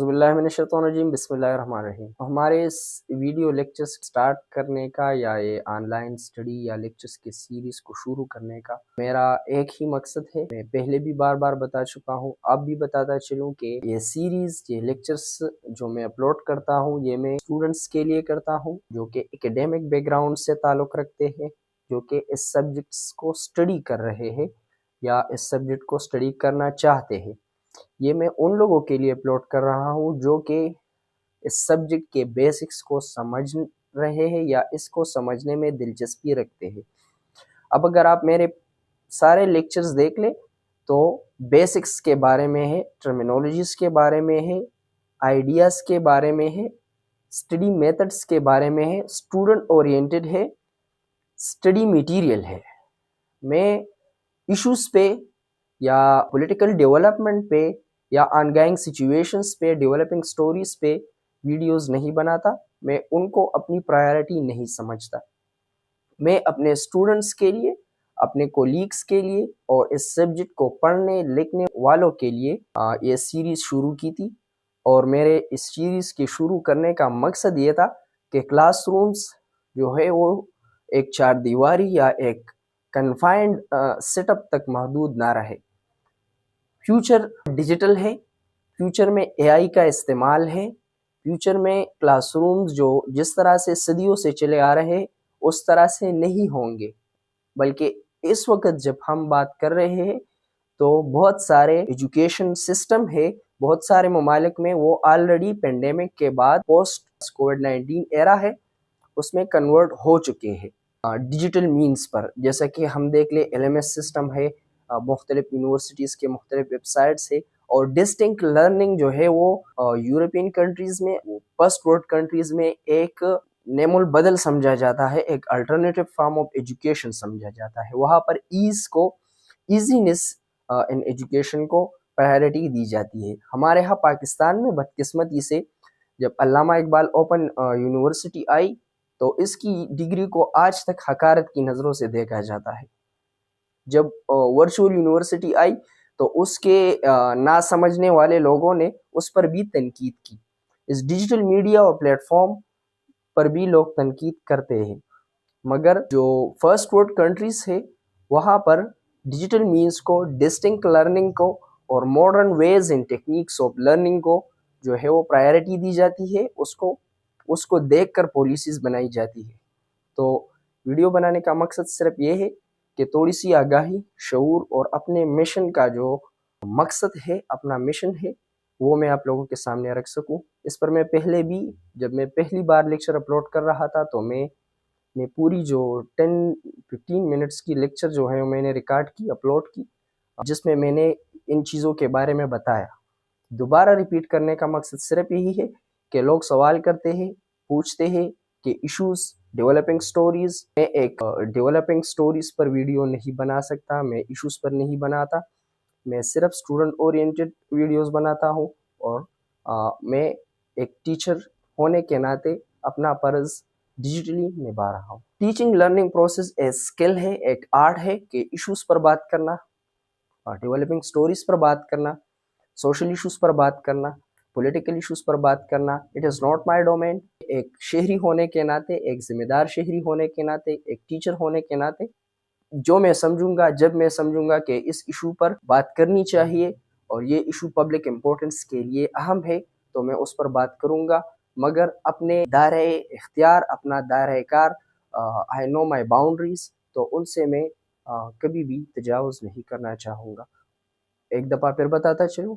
اعوذ باللہ من الشیطان الرجیم، بسم اللہ الرحمن الرحیم۔ ہمارے اس ویڈیو لیکچر سٹارٹ کرنے کا یا یہ آن لائن سٹڈی یا لیکچرز کے سیریز کو شروع کرنے کا میرا ایک ہی مقصد ہے۔ میں پہلے بھی بار بار بتا چکا ہوں، اب بھی بتاتا چلوں کہ یہ سیریز، یہ لیکچرز جو میں اپلوڈ کرتا ہوں یہ میں اسٹوڈنٹس کے لیے کرتا ہوں جو کہ ایکیڈیمک بیک گراؤنڈ سے تعلق رکھتے ہیں، جو کہ اس سبجیکٹس کو سٹڈی کر رہے ہیں یا اس سبجیکٹ کو سٹڈی کرنا چاہتے ہیں۔ یہ میں ان لوگوں کے لیے اپلوڈ کر رہا ہوں جو کہ اس سبجیکٹ کے بیسکس کو سمجھ رہے ہیں یا اس کو سمجھنے میں دلچسپی رکھتے ہیں۔ اب اگر آپ میرے سارے لیکچرز دیکھ لیں تو بیسکس کے بارے میں ہے، ٹرمینالوجیز کے بارے میں ہے، آئیڈیاز کے بارے میں ہے، سٹڈی میتھڈز کے بارے میں ہے، اسٹوڈنٹ اورینٹڈ ہے، سٹڈی میٹیریل ہے۔ میں ایشوز پہ یا پولیٹیکل ڈیولپمنٹ پہ یا آن گوئنگ سچویشنز پہ، ڈیولپنگ سٹوریز پہ ویڈیوز نہیں بناتا، میں ان کو اپنی پرائیورٹی نہیں سمجھتا۔ میں اپنے اسٹوڈنٹس کے لیے، اپنے کولیگس کے لیے اور اس سبجیکٹ کو پڑھنے لکھنے والوں کے لیے یہ سیریز شروع کی تھی، اور میرے اس سیریز کے شروع کرنے کا مقصد یہ تھا کہ کلاس رومز جو ہے وہ ایک چار دیواری یا ایک کنفائنڈ سیٹ اپ تک محدود نہ رہے۔ فیوچر ڈیجیٹل ہے، فیوچر میں اے آئی کا استعمال ہے، فیوچر میں کلاس رومز جو جس طرح سے صدیوں سے چلے آ رہے اس طرح سے نہیں ہوں گے، بلکہ اس وقت جب ہم بات کر رہے ہیں تو بہت سارے ایجوکیشن سسٹم ہے، بہت سارے ممالک میں وہ آلریڈی پینڈیمک کے بعد پوسٹ کووڈ-19 ایرا ہے اس میں کنورٹ ہو چکے ہیں ڈیجیٹل مینز پر۔ جیسا کہ ہم دیکھ لیں ایل ایم ایس سسٹم ہے، مختلف یونیورسٹیز کے مختلف ویب سائٹس ہے، اور ڈسٹنکٹ لرننگ جو ہے وہ یورپین کنٹریز میں، فرسٹ ورلڈ کنٹریز میں ایک نیم البدل سمجھا جاتا ہے، ایک الٹرنیٹیو فارم آف ایجوکیشن سمجھا جاتا ہے۔ وہاں پر ایزینس ان ایجوکیشن کو پرائیورٹی دی جاتی ہے۔ ہمارے ہاں پاکستان میں بدقسمتی سے جب علامہ اقبال اوپن یونیورسٹی آئی تو اس کی ڈگری کو آج تک حقارت کی نظروں سے دیکھا جاتا ہے۔ جب ورچوئل یونیورسٹی آئی تو اس کے نہ سمجھنے والے لوگوں نے اس پر بھی تنقید کی۔ اس ڈیجیٹل میڈیا اور پلیٹ فارم پر بھی لوگ تنقید کرتے ہیں، مگر جو فرسٹ ورلڈ کنٹریز ہے وہاں پر ڈیجیٹل مینز کو، ڈسٹنکٹ لرننگ کو اور modern ways and techniques of learning کو جو ہے وہ پرائیورٹی دی جاتی ہے، اس کو دیکھ کر پالیسیز بنائی جاتی ہے۔ تو ویڈیو بنانے کا مقصد صرف یہ ہے کہ تھوڑی سی آگاہی، شعور اور اپنے مشن کا جو مقصد ہے، اپنا مشن ہے، وہ میں آپ لوگوں کے سامنے رکھ سکوں۔ اس پر میں پہلے بھی جب میں پہلی بار لیکچر اپلوڈ کر رہا تھا تو میں نے پوری جو 10-15 منٹس کی لیکچر جو ہے میں نے ریکارڈ کی، اپلوڈ کی، جس میں نے ان چیزوں کے بارے میں بتایا۔ دوبارہ ریپیٹ کرنے کا مقصد صرف یہی ہے کہ لوگ سوال کرتے ہیں، پوچھتے ہیں کہ ایشوز، ڈیولپنگ سٹوریز، میں ایک ڈیولپنگ سٹوریز پر ویڈیو نہیں بنا سکتا، میں ایشوز پر نہیں بناتا، میں صرف اسٹوڈنٹ اورینٹڈ ویڈیوز بناتا ہوں، اور میں ایک ٹیچر ہونے کے ناطے اپنا فرض ڈیجیٹلی نبھا رہا ہوں۔ ٹیچنگ لرننگ پروسیس ایک اسکل ہے، ایک آرٹ ہے کہ ایشوز پر بات کرنا، ڈیولپنگ سٹوریز پر بات کرنا، سوشل ایشوز پر بات کرنا، پولیٹیکل ایشوز پر بات کرنا۔ It is not my domain. ایک شہری ہونے کے ناطے، ایک ذمہ دار شہری ہونے کے ناطے، ایک ٹیچر ہونے کے ناطے، جو میں سمجھوں گا، جب میں سمجھوں گا کہ اس ایشو پر بات کرنی چاہیے اور یہ ایشو پبلک امپورٹنس کے لیے اہم ہے تو میں اس پر بات کروں گا، مگر اپنے دائرۂ اختیار، اپنا دائرۂ کار، آئی نو مائی باؤنڈریز، تو ان سے میں کبھی بھی تجاوز نہیں کرنا چاہوں گا۔ ایک دفعہ پھر بتاتا چلوں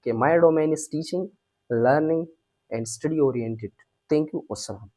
کہ my domain is teaching, learning and study oriented. Thank you, السلام۔